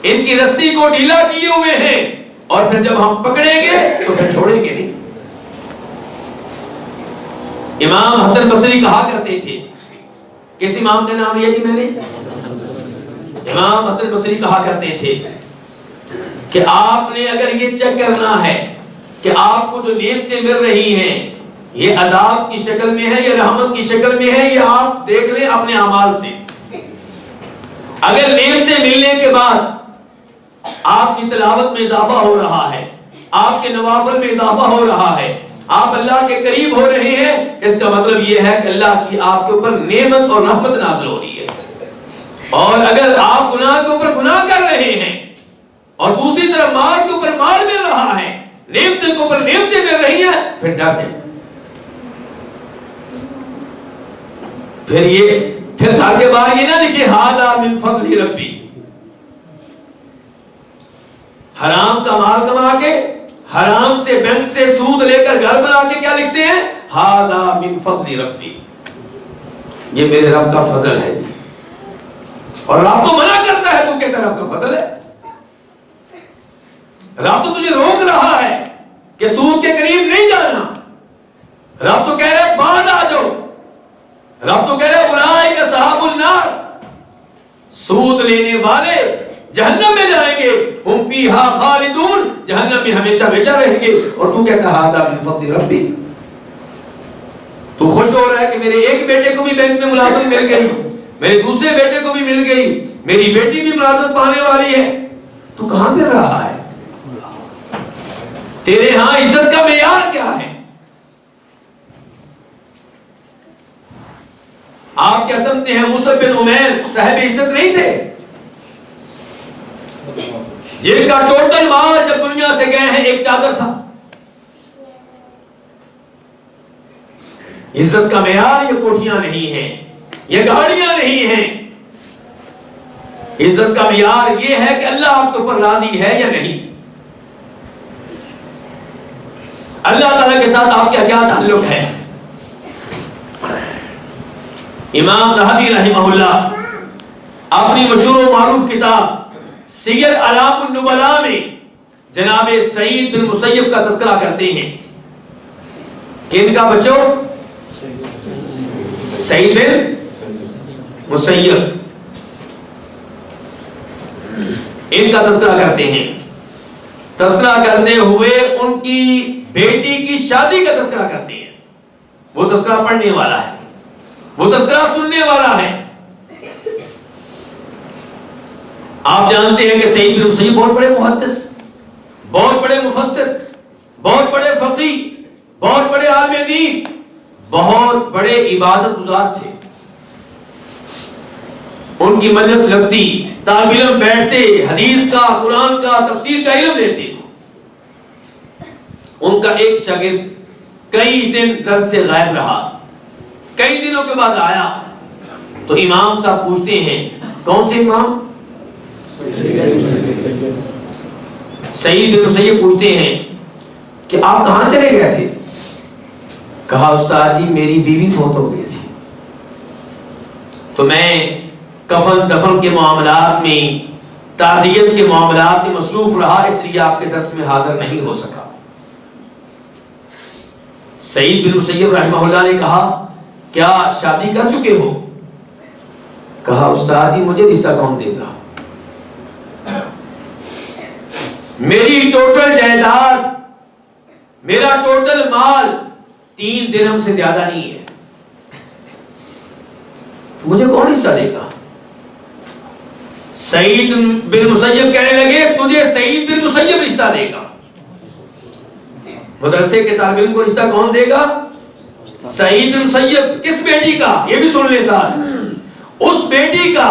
ان کی رسی کو ڈھیلا کیے ہوئے ہیں، اور پھر جب ہم پکڑیں گے تو پھر چھوڑیں گے نہیں۔ امام حسن بصری کہا کرتے تھے، کس امام کا نام لیا جی میں نے؟ امام حسن بصری کہا کرتے تھے کہ آپ نے اگر یہ چیک کرنا ہے کہ آپ کو جو نعمتیں مل رہی ہیں یہ عذاب کی شکل میں ہے یا رحمت کی شکل میں ہے، یہ آپ دیکھ لیں اپنے اعمال سے۔ اگر نعمتیں ملنے کے بعد آپ کی تلاوت میں اضافہ ہو رہا ہے، آپ کے نوافل میں اضافہ ہو رہا ہے، آپ اللہ کے قریب ہو رہے ہیں، اس کا مطلب یہ ہے کہ اللہ کی آپ کے اوپر نعمت اور رحمت نازل ہو رہی ہے۔ اور اگر آپ گناہ کے اوپر گناہ کر رہے ہیں اور دوسری طرف مال کے اوپر مال مل رہا ہے، نعمتیں کے اوپر نعمتیں مل رہی ہیں، پھر ڈرتے ہیں۔ پھر گھر کے باہر یہ نہ لکھے ھذا من فضل ربی، حرام کا مال کما کے، حرام سے بینک سے سود لے کر گھر بنا کے کیا لکھتے ہیں؟ ھذا من فضل ربی، یہ میرے رب کا فضل ہے جی. اور رب تو منع کرتا ہے، تو کہتا ہے رب کا فضل ہے. رب تو تجھے روک رہا ہے کہ سود کے قریب نہیں جانا. رب تو کہہ رہا ہے بعد آ جاؤ. رب تو کہہ رہا ہے اولئک اصحاب النار، سود لینے والے جہنم میں جائیں گے، ہم فیہا خالدون، جہنم میں ہمیشہ ہمیشہ رہیں گے. اور تو کہتا ہے ھذا من فضل ربی. تو خوش ہو رہا ہے کہ میرے ایک بیٹے کو بھی بینک میں ملازمت مل گئی، میرے دوسرے بیٹے کو بھی مل گئی، میری بیٹی بھی ملازمت پانے والی ہے. تو کہاں پھر رہا ہے؟ تیرے ہاں عزت کا معیار کیا ہے؟ آپ کیا سمجھتے ہیں مصعب بن عمیر صاحب عزت نہیں تھے؟ جن کا ٹوٹل مال جب دنیا سے گئے ہیں ایک چادر تھا. عزت کا معیار یہ کوٹھیاں نہیں ہیں، یہ گاڑیاں نہیں ہیں. عزت کا معیار یہ ہے کہ اللہ آپ کے اوپر راضی ہے یا نہیں. اللہ تعالیٰ کے ساتھ آپ کا کیا تعلق ہے. امام ذہبی رحمہ اللہ اپنی مشہور و معروف کتاب سیر اعلام النبلاء میں جناب سعید بن مسیب کا تذکرہ کرتے ہیں. کن کا بچوں؟ سعید بن مسیب. ان کا تذکرہ کرتے ہیں. تذکرہ کرتے ہوئے ان کی بیٹی کی شادی کا تذکرہ کرتے ہیں. وہ تذکرہ پڑھنے والا ہے، وہ تذکرہ سننے والا ہے. آپ جانتے ہیں کہ سعید بن مسیب بہت بڑے محدث، بہت بڑے مفسر، بہت بڑے فقیہ، بہت بڑے عالم دین، بہت بڑے عبادت گزار تھے. ان کی مجلس لگتی، طالب علم بیٹھتے، حدیث کا، قرآن کا، تفسیر کا علم لیتے. ان کا ایک شاگرد کئی دن درس سے غائب رہا. کئی دنوں کے بعد آیا تو امام صاحب پوچھتے ہیں، کون سے امام؟ سعید بن مسیب پوچھتے ہیں کہ آپ کہاں چلے گئے تھے؟ کہا استاد جی میری بیوی فوت ہو گئی تھی، تو میں کفن دفن کے معاملات میں، تعزیت کے معاملات میں مصروف رہا، اس لیے آپ کے درس میں حاضر نہیں ہو سکا. سعید بن مسیب رحمہ اللہ نے کہا کیا شادی کر چکے ہو؟ کہا استاد جی مجھے رشتہ کون دے گا؟ میری ٹوٹل جائیداد، میرا ٹوٹل مال 3 درہم سے زیادہ نہیں ہے، تو مجھے کون رشتہ دے گا؟ سعید بن مسیب کہنے لگے تجھے سعید بن مسیب رشتہ دے گا. مدرسے کے طالب علم کو رشتہ کون دے گا؟ سعید بن مسیب. کس بیٹی کا؟ یہ بھی سن لے ساتھ. اس بیٹی کا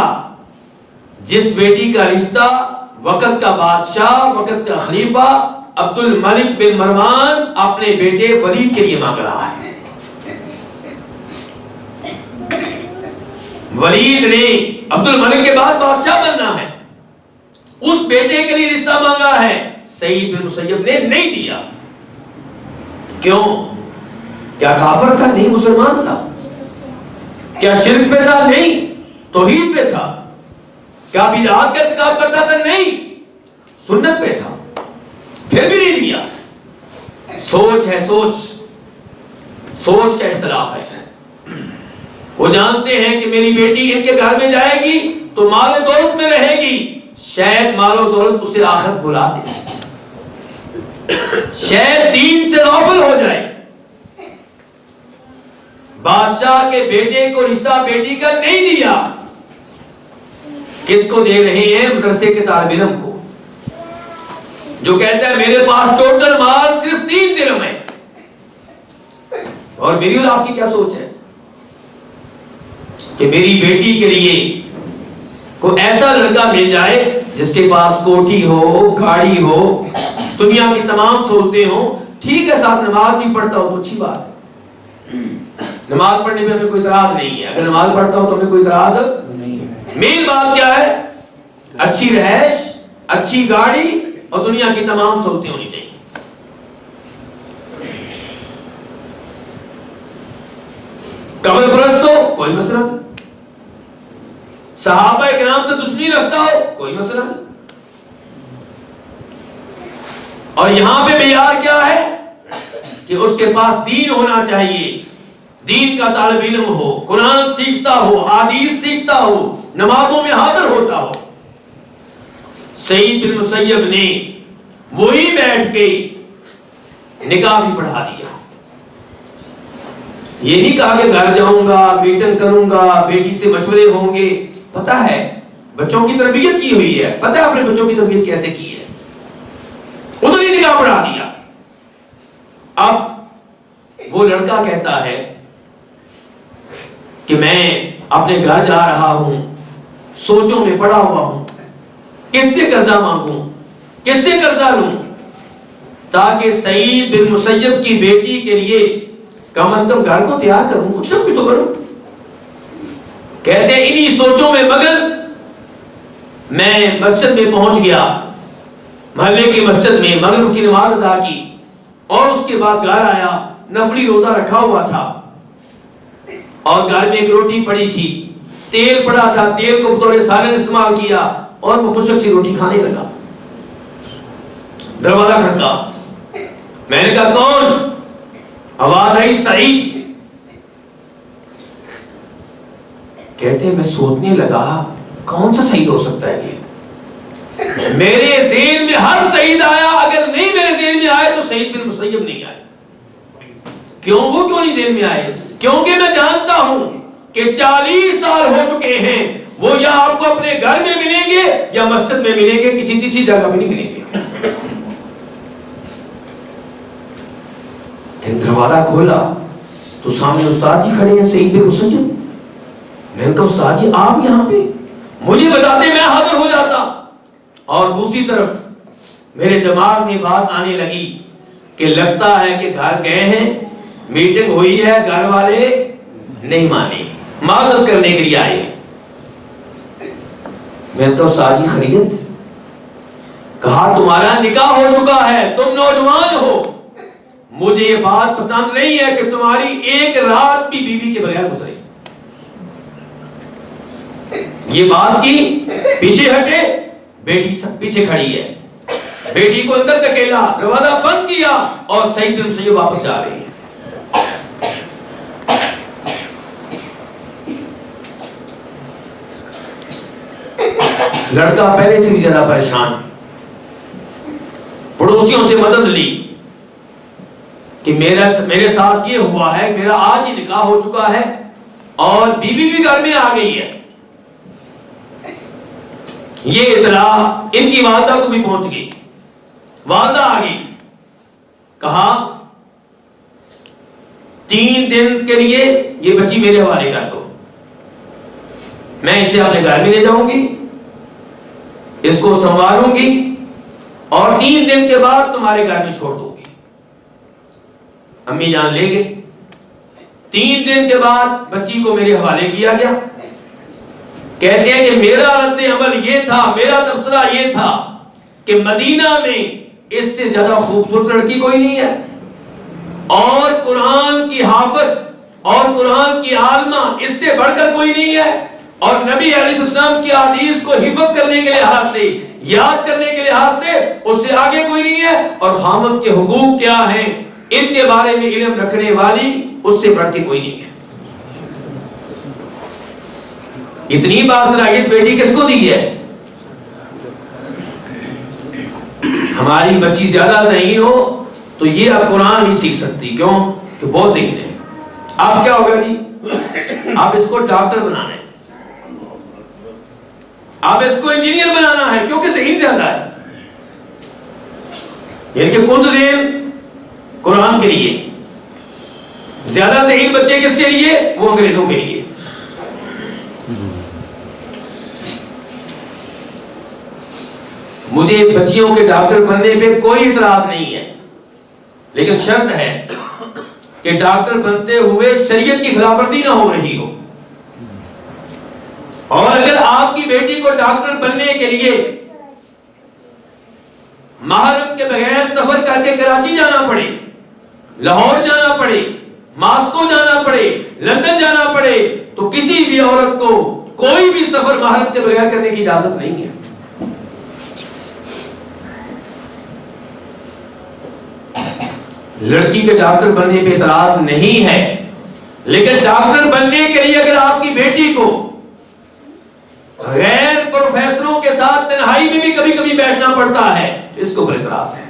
جس بیٹی کا رشتہ وقت کا بادشاہ، وقت کا خلیفہ عبد الملک بن مروان اپنے بیٹے ولید کے لیے مانگ رہا ہے. ولید نے عبد الملک کے بعد بادشاہ بننا ہے، اس بیٹے کے لیے رشتہ مانگا ہے. سعید بن مسیب نے نہیں دیا. کیوں؟ کیا کافر تھا؟ نہیں، مسلمان تھا. کیا شرک پہ تھا؟ نہیں، توحید پہ تھا. کیا بدعات کا ارتکاب کرتا تھا؟ نہیں، سنت پہ تھا. پھر بھی نہیں دیا. سوچ ہے، سوچ کا اختلاف ہے. وہ جانتے ہیں کہ میری بیٹی ان کے گھر میں جائے گی تو مال و دولت میں رہے گی، شاید مال و دولت اسے آخرت بھلا دے، شاید دین سے غافل ہو جائے. بادشاہ کے بیٹے کو رشتہ بیٹی کا نہیں دیا. کس کو دے رہے ہیں؟ مدرسے کے طالب علم کو، جو کہتا ہے میرے پاس ٹوٹل مال صرف 3 درہم ہے. اور میری اور آپ کی کیا سوچ ہے کہ میری بیٹی کے لیے کوئی ایسا لڑکا مل جائے جس کے پاس کوٹھی ہو، گاڑی ہو، دنیا کی تمام سہولتیں ہوں. ٹھیک ہے صاحب نماز بھی پڑھتا ہو تو اچھی بات ہے، نماز پڑھنے میں ہمیں کوئی اعتراض نہیں ہے. اگر نماز پڑھتا ہو تو ہمیں کوئی اعتراض نہیں ہے. مین بات کیا ہے؟ اچھی رہائش، اچھی گاڑی، اور دنیا کی تمام سہولتیں ہونی چاہیے. قبر پرست ہو کوئی مسئلہ نہیں, صحابہ کرام سے دشمنی رکھتا ہو کوئی مسئلہ نہیں. اور یہاں پہ معیار کیا ہے کہ اس کے پاس دین ہونا چاہیے, دین کا طالب علم ہو, قرآن سیکھتا ہو, حدیث سیکھتا ہو, نمازوں میں حاضر ہوتا ہو. سعید بن مسیب نے وہی بیٹھ کے نکاح بھی پڑھا دیا. یہ نہیں کہا کہ گھر جاؤں گا, میٹنگ کروں گا, بیٹی سے مشورے ہوں گے. پتہ ہے بچوں کی تربیت کی ہوئی ہے, پتہ ہے اپنے بچوں کی تربیت کیسے کی ہے, ادھر ہی نکاح پڑھا دیا. اب وہ لڑکا کہتا ہے کہ میں اپنے گھر جا رہا ہوں, سوچوں میں پڑا ہوا ہوں, کس سے قرضہ مانگوں, کس سے قرضہ لوں, تاکہ سعید بن مسیب کی بیٹی کے لیے کم از کم گھر کو تیار کروں, کچھ نہ کچھ تو کروں. کہتے ہیں انہی سوچوں میں مگر میں مسجد میں پہنچ گیا, محلے کی مسجد میں مغرب کی نماز ادا کی اور اس کے بعد گھر آیا. نفلی روزہ رکھا ہوا تھا اور گھر میں ایک روٹی پڑی تھی, تیل پڑا تھا, تیل کو بطور سالن استعمال کیا اور وہ خشک سی روٹی کھانے لگا. دروازہ کھڑکا, میں نے کہا کون؟ آواز آئی سعید. کہتے ہیں میں سوچنے لگا کون سا سعید ہو سکتا ہے یہ, میرے ذہن میں ہر سعید آیا, اگر نہیں میرے ذہن میں آئے تو سعید بن مسیب نہیں آئے. کیوں وہ کیوں نہیں ذہن میں آئے؟ کیونکہ میں جانتا ہوں کہ 40 سال ہو چکے ہیں, وہ یا آپ کو اپنے گھر میں ملیں گے یا مسجد میں ملیں گے, کسی تیسری جگہ پہ نہیں ملیں گے. دروازہ کھولا تو سامنے استاد جی کھڑے ہیں, سعید بن مسیب. میں نے کہا استاد جی آپ یہاں پہ, مجھے بتاتے میں حاضر ہو جاتا. اور دوسری طرف میرے دماغ میں بات آنے لگی کہ لگتا ہے کہ گھر گئے ہیں, میٹنگ ہوئی ہے, گھر والے نہیں مانے, معذرت کرنے کے لیے آئے ہیں. میں نے کہا استاد جی خیریت؟ کہا تمہارا نکاح ہو چکا ہے, تم نوجوان ہو, مجھے یہ بات پسند نہیں ہے کہ تمہاری ایک رات بھی بیوی کے بغیر گزرے. یہ بات کی, پیچھے ہٹے, بیٹی سب پیچھے کھڑی ہے, بیٹی کو اندر دھکیلا, دروازہ بند کیا اور سعید بن مسیب واپس جا رہے ہیں. لڑکا پہلے سے بھی زیادہ پریشان, پڑوسیوں سے مدد لی کہ میرے ساتھ یہ ہوا ہے, میرا آج ہی نکاح ہو چکا ہے اور بیوی بھی گھر میں آ گئی ہے. یہ اطلاع ان کی والدہ کو بھی پہنچ گئی. والدہ آ گئی, کہا 3 دن کے لیے یہ بچی میرے حوالے کر دو, میں اسے اپنے گھر میں لے جاؤں گی, اس کو سنبھالوں گی اور 3 دن کے بعد تمہارے گھر میں چھوڑ دوں گی. امی جان لے گئے. 3 دن کے بعد بچی کو میرے حوالے کیا گیا. کہتے ہیں کہ میرا رد عمل یہ تھا, میرا تبصرہ یہ تھا کہ مدینہ میں اس سے زیادہ خوبصورت لڑکی کوئی نہیں ہے, اور قرآن کی حافظ اور قرآن کی عالمہ اس سے بڑھ کر کوئی نہیں ہے, اور نبی علیہ السلام کی حدیث کو حفظ کرنے کے لحاظ سے, یاد کرنے کے لحاظ سے اس سے آگے کوئی نہیں ہے, اور خاوند کے حقوق کیا ہیں ان کے بارے میں علم رکھنے والی اس سے بڑھ کے کوئی نہیں ہے. اتنی باصلاحیت بیٹی کس کو دی ہے؟ ہماری بچی زیادہ ذہین ہو تو یہ اب قرآن نہیں سیکھ سکتی. کیوں؟ کہ بہت ذہین ہے. اب کیا ہوگا جی, اب اس کو ڈاکٹر بنانا ہے, اب اس کو انجینئر بنانا ہے, کیونکہ ذہین زیادہ ہے. یعنی کہ کند ذہن قرآن کے لیے, زیادہ ذہین بچے کس کے لیے؟ وہ انگریزوں کے لیے. مجھے بچیوں کے ڈاکٹر بننے پہ کوئی اعتراض نہیں ہے, لیکن شرط ہے کہ ڈاکٹر بنتے ہوئے شریعت کی خلاف ورزی نہ ہو رہی ہو. اور اگر آپ کی بیٹی کو ڈاکٹر بننے کے لیے محرم کے بغیر سفر کر کے کراچی جانا پڑے، لاہور جانا پڑے، ماسکو جانا پڑے، لندن جانا پڑے، تو کسی بھی عورت کو کوئی بھی سفر محرم کے بغیر کرنے کی اجازت نہیں ہے۔ لڑکی کے ڈاکٹر بننے پہ اعتراض نہیں ہے، لیکن ڈاکٹر بننے کے لیے اگر آپ کی بیٹی کو غیر پروفیسروں کے ساتھ تنہائی میں بھی کبھی کبھی بیٹھنا پڑتا ہے تو اس کو پر اعتراض ہے۔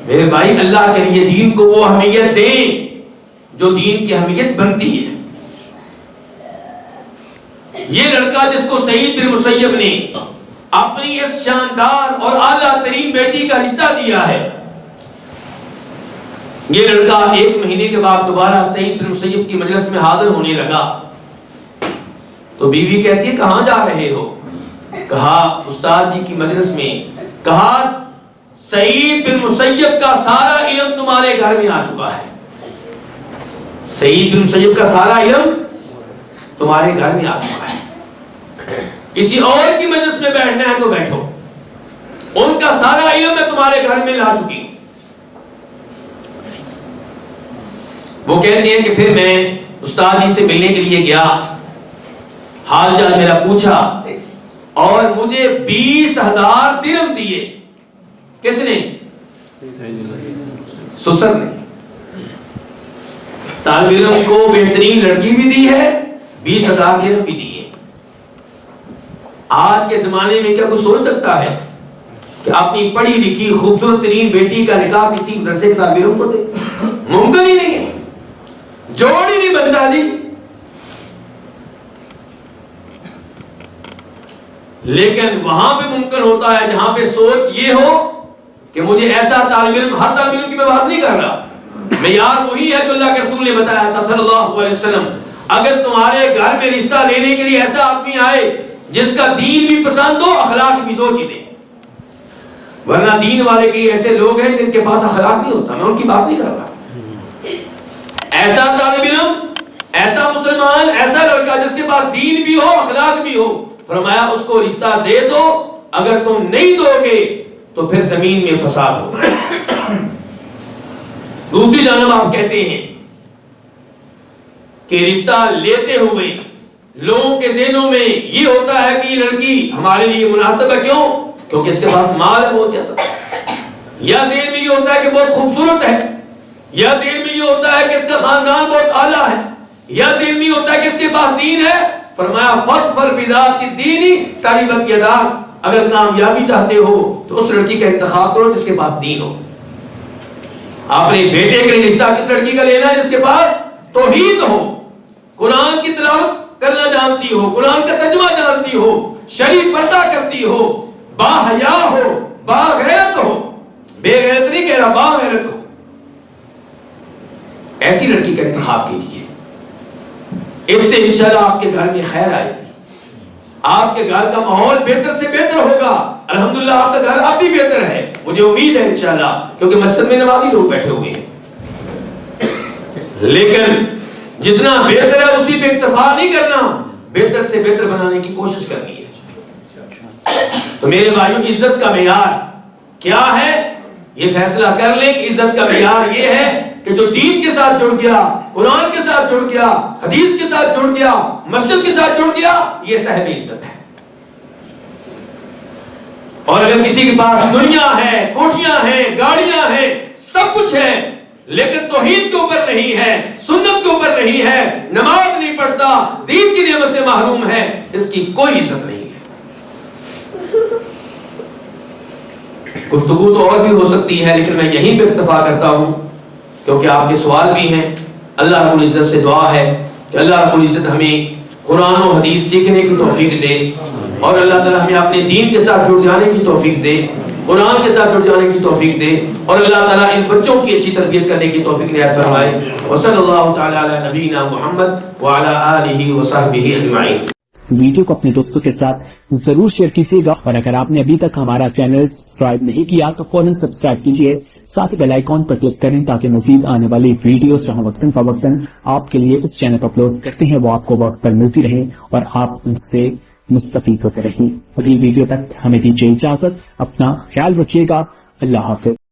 میرے بھائی، اللہ کے لیے دین کو وہ اہمیت دیں جو دین کی اہمیت بنتی ہے۔ یہ لڑکا جس کو سعید بن مسیب نے اپنی ایک شاندار اور اعلیٰ ترین بیٹی کا رشتہ دیا ہے، یہ لڑکا 1 مہینے کے بعد دوبارہ سعید بن مسیب کی مجلس میں حاضر ہونے لگا تو بیوی کہتی ہے کہاں جا رہے ہو؟ کہا استاد جی کی مجلس میں۔ کہا سعید بن مسیب کا سارا علم تمہارے گھر میں آ چکا ہے، سعید بن مسیب کا سارا علم تمہارے گھر میں آ چکا ہے، کسی اور کی مجلس میں بیٹھنا ہے تو بیٹھو، ان کا سارا علم میں تمہارے گھر میں لا چکی ہوں۔ وہ کہتے ہیں کہ پھر میں استاد جی سے ملنے کے لیے گیا، حال چال میرا پوچھا اور مجھے 20,000 درہم دیے۔ کس نے؟ سسر نے۔ طالب علم کو بہترین لڑکی بھی دی ہے، 20,000 درہم بھی دی ہے۔ آج کے زمانے میں کیا کوئی سوچ سکتا ہے کہ اپنی پڑھی لکھی خوبصورت ترین بیٹی کا نکاح کسی مدرسے کے طالب علم کو دے؟ ممکن ہی نہیں ہے، جوڑ ہی نہیں بنتا جی۔ لیکن وہاں پہ ممکن ہوتا ہے جہاں پہ سوچ یہ ہو کہ مجھے ایسا طالب علم، ہر طالب علم کی میں بات نہیں کر رہا، معیار وہی ہے جو اللہ کے رسول نے بتایا تھا صلی اللہ علیہ وسلم۔ اگر تمہارے گھر میں رشتہ لینے کے لیے ایسا آدمی آئے جس کا دین بھی پسند ہو، اخلاق بھی، 2 چیزیں، ورنہ دین والے کئی ایسے لوگ ہیں جن کے پاس اخلاق نہیں ہوتا، میں ان کی بات نہیں کر رہا۔ ایسا طالب علم، ایسا مسلمان، ایسا لڑکا جس کے پاس دین بھی ہو، اخلاق بھی ہو، فرمایا اس کو رشتہ دے دو، اگر تم نہیں دو گے تو پھر زمین میں فساد ہوگا۔ دوسری جانب آپ کہتے ہیں کہ رشتہ لیتے ہوئے لوگوں کے ذہنوں میں یہ ہوتا ہے کہ یہ لڑکی ہمارے لیے مناسب ہے، کیوں؟ کیونکہ اس کے پاس مال ہے بہت زیادہ، یا ذہن میں یہ ہوتا ہے کہ بہت خوبصورت ہے، یا ذہن میں یہ ہوتا ہے کہ اس کا خاندان بہت اعلیٰ ہے، یا ذہن میں یہ ہوتا ہے کہ اس کے پاس دین ہے۔ فرمایا فَاظْفَرْ بِذَاتِ الدِّینِ تَرِبَتْ یَدَاکَ، اگر کامیابی چاہتے ہو تو اس لڑکی کا انتخاب کرو جس کے پاس دین ہو۔ اپنے بیٹے کے لیے رشتہ کس لڑکی کا لینا ہے؟ جس کے پاس توحید ہو، قرآن کی تلاوت کرنا جانتی ہو، قرآن کا ترجمہ جانتی ہو، شرعی پردہ کرتی ہو، با حیا ہو، با غیرت ہو، بے غیرت نہیں کہہ رہا، با غیرت ہو، ایسی لڑکی کا انتخاب کیجیے۔ اس سے انشاءاللہ آپ کے گھر میں خیر آئے گی، آپ کے گھر کا ماحول بہتر سے بہتر ہوگا۔ الحمدللہ آپ کا گھر اب بھی بہتر ہے، مجھے امید ہے انشاءاللہ، کیونکہ مسجد میں نمازی لوگ بیٹھے ہوئے ہیں۔ لیکن جتنا بہتر ہے اسی پہ اکتفا نہیں کرنا، بہتر سے بہتر بنانے کی کوشش کرنی ہے۔ تو میرے بھائیوں، عزت کا معیار کیا ہے؟ یہ فیصلہ کر لیں کہ عزت کا معیار یہ ہے کہ جو دین کے ساتھ جڑ گیا، قرآن کے ساتھ جڑ گیا، حدیث کے ساتھ جڑ گیا، مسجد کے ساتھ جڑ گیا، یہ صاحب عزت ہے۔ اور اگر کسی کے پاس دنیا ہے، کوٹھیاں ہیں، گاڑیاں ہیں، سب کچھ ہے، لیکن توحید کے اوپر نہیں ہے، سنت کے اوپر نہیں ہے، نماز نہیں پڑھتا، دین کی نعمت سے محروم ہے، اس کی کوئی عزت نہیں ہے۔ گفتگو تو اور بھی ہو سکتی ہے، لیکن میں یہیں پہ اکتفا کرتا ہوں کیونکہ آپ کے سوال بھی ہیں۔ اللہ رب العزت سے دعا ہے کہ اللہ رب العزت ہمیں قرآن و حدیث سیکھنے کی توفیق دے، اور اللہ تعالی ہمیں اپنے دین کے ساتھ جڑ جانے کی توفیق دے، قرآن کے ساتھ جڑ جانے کی توفیق دے، اور اللہ تعالیٰ ان بچوں کی اچھی تربیت کرنے کی توفیق عنایت فرمائے۔ وصلی اللہ تعالی علی نبینا محمد وعلی آلہ وصحبہ اجمعین۔ ویڈیو کو اپنے دوستوں کے ساتھ ضرور شیئر کیجیے گا، اور اگر آپ نے ابھی تک ہمارا چینل سبسکرائب نہیں کیا تو فوراً سبسکرائب کیجیے، ساتھ ہی بیل آئیکن پر کلک کریں تاکہ مزید آنے والی ویڈیوز جہاں وقتاً فوقتاً آپ کے لیے اس چینل پر اپلوڈ کرتے ہیں وہ آپ کو وقت پر ملتی رہے اور آپ ان سے مستفید ہوتے رہیں۔ اگلی ویڈیو تک ہمیں دیجیے اجازت، اپنا خیال رکھیے گا، اللہ حافظ۔